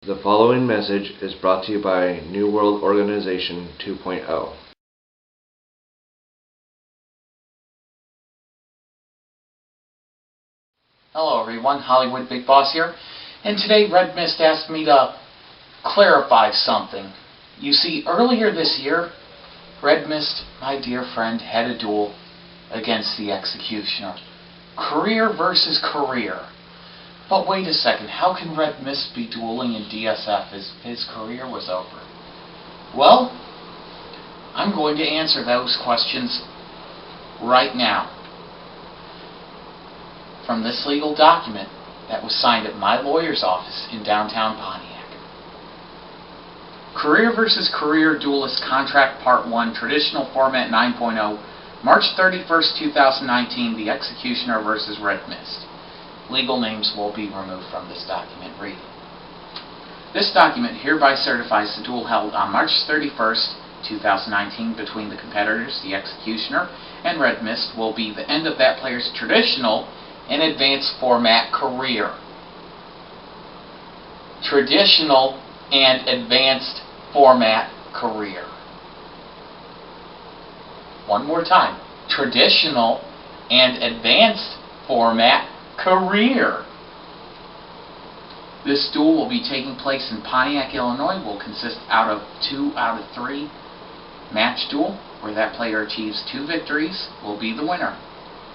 The following message is brought to you by New World Organization 2.0. Hello everyone, Hollywood Big Boss here, and today RedMyst asked me to clarify something. You see, earlier this year, RedMyst, my dear friend, had a duel against the Executioner. Career versus career. But wait a second, how can RedMyst be dueling in DSF as his career was over? Well, I'm going to answer those questions right now from this legal document that was signed at my lawyer's office in downtown Pontiac. Career versus Career Duelist Contract Part 1, Traditional Format 9.0, March 31st, 2019, The Executioner versus RedMyst. Legal names will be removed from this document reading. This document hereby certifies the duel held on March 31st, 2019 between the competitors, the Executioner and RedMyst, will be the end of that player's traditional and advanced format career. Traditional and advanced format career. One more time. Traditional and advanced format career. This duel will be taking place in Pontiac, Illinois. Will consist of 2 out of 3 match duel, where that player achieves 2 victories will be the winner.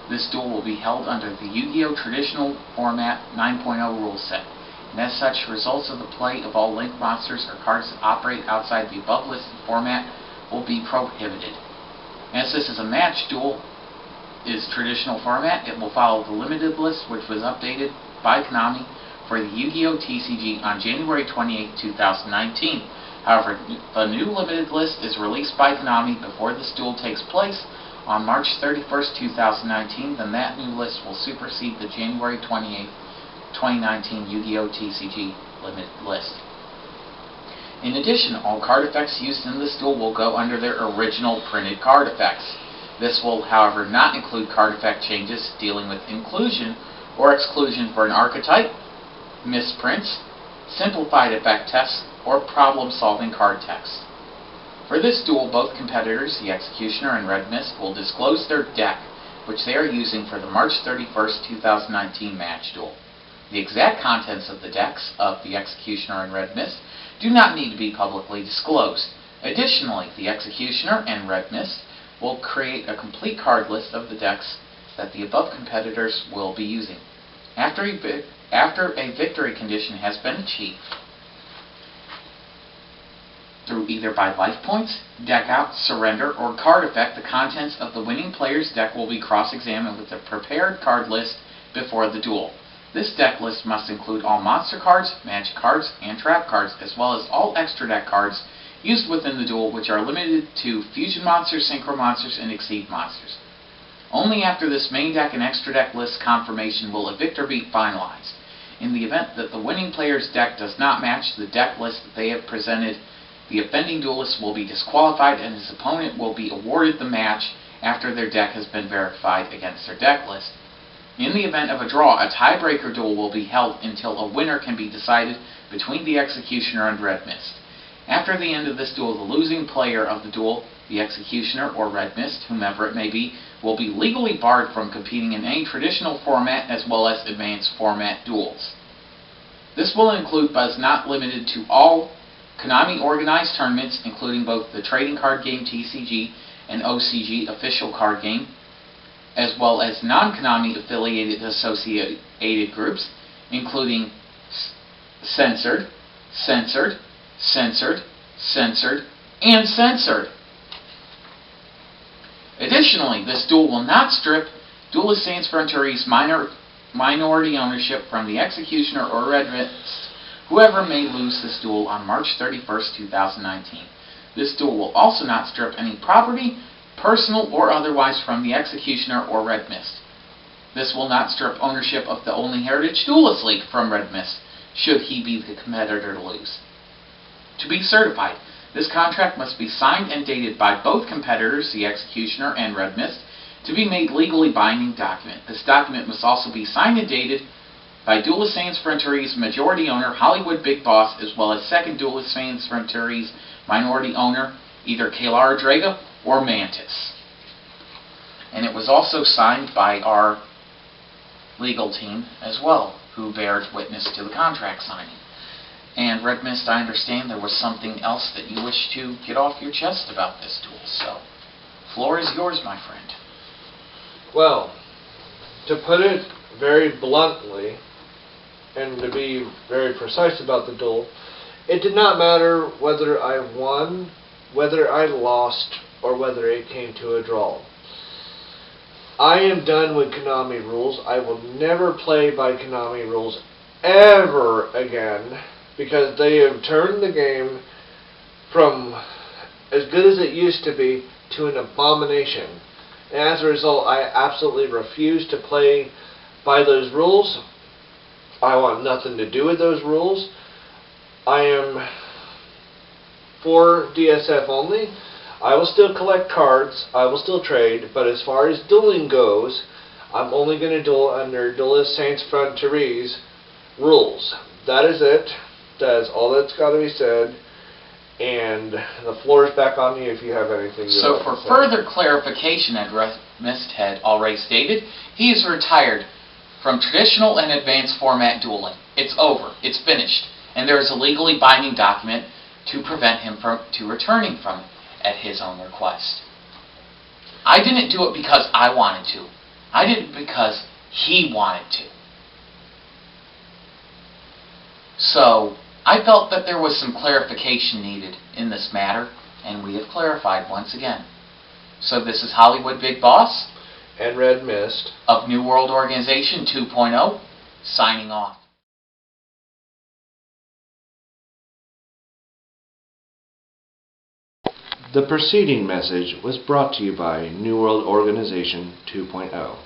This duel will be held under the Yu-Gi-Oh! Traditional Format 9.0 rule set, and as such, results of the play of all link monsters or cards that operate outside the above listed format will be prohibited. As this is a match duel, is traditional format, it will follow the limited list, which was updated by Konami for the Yu-Gi-Oh! TCG on January 28, 2019. However, the new limited list is released by Konami before this duel takes place on March 31st, 2019, then that new list will supersede the January 28, 2019 Yu-Gi-Oh! TCG limited list. In addition, all card effects used in this duel will go under their original printed card effects. This will, however, not include card effect changes dealing with inclusion or exclusion for an archetype, misprints, simplified effect tests, or problem-solving card text. For this duel, both competitors, the Executioner and RedMyst, will disclose their deck, which they are using for the March 31st, 2019 match duel. The exact contents of the decks of the Executioner and RedMyst do not need to be publicly disclosed. Additionally, the Executioner and RedMyst will create a complete card list of the decks that the above competitors will be using. After a victory condition has been achieved, through either by life points, deck out, surrender, or card effect, the contents of the winning player's deck will be cross-examined with a prepared card list before the duel. This deck list must include all monster cards, magic cards, and trap cards, as well as all extra deck cards used within the duel, which are limited to fusion monsters, synchro monsters, and exceed monsters. Only after this main deck and extra deck list confirmation will a victor be finalized. In the event that the winning player's deck does not match the deck list that they have presented, the offending duelist will be disqualified and his opponent will be awarded the match after their deck has been verified against their deck list. In the event of a draw, a tiebreaker duel will be held until a winner can be decided between the Executioner and RedMyst. After the end of this duel, the losing player of the duel, the Executioner or RedMyst, whomever it may be, will be legally barred from competing in any traditional format as well as advanced format duels. This will include, but is not limited to, all Konami organized tournaments, including both the trading card game TCG and OCG official card game, as well as non-Konami affiliated associated groups, including censored, censored, censored, censored, and censored. Additionally, this duel will not strip duelist transferees minority ownership from the Executioner or RedMyst, whoever may lose this duel on March 31st, 2019. This duel will also not strip any property, personal or otherwise, from the Executioner or RedMyst. This will not strip ownership of the Only Heritage Duelist League from RedMyst, should he be the competitor to lose. To be certified, this contract must be signed and dated by both competitors, the Executioner and RedMyst, to be made legally binding document. This document must also be signed and dated by Duelist Sans Frontieres majority owner Hollywood Big Boss, as well as second Duelist Sans Frontieres minority owner either Kalara Draga or Mantis. And it was also signed by our legal team as well, who bared witness to the contract signing. And RedMyst, I understand there was something else that you wish to get off your chest about this duel, so floor is yours, my friend. Well, to put it very bluntly, and to be very precise about the duel, it did not matter whether I won, whether I lost, or whether it came to a draw. I am done with Konami rules. I will never play by Konami rules ever again, because they have turned the game from as good as it used to be to an abomination. And as a result, I absolutely refuse to play by those rules. I want nothing to do with those rules. I am for DSF only. I will still collect cards, I will still trade, but as far as dueling goes, I'm only going to duel under Duelist Sans Frontieres rules. That is it. That is all that's got to be said. And the floor is back on you if you have anything to say. So for further clarification, as RedMyst had already stated, he is retired from traditional and advanced format dueling. It's over. It's finished. And there is a legally binding document to prevent him from returning from it at his own request. I didn't do it because I wanted to. I did it because he wanted to. So I felt that there was some clarification needed in this matter, and we have clarified once again. So this is Hollywood Big Boss and RedMyst of New World Organization 2.0 signing off. The preceding message was brought to you by New World Organization 2.0.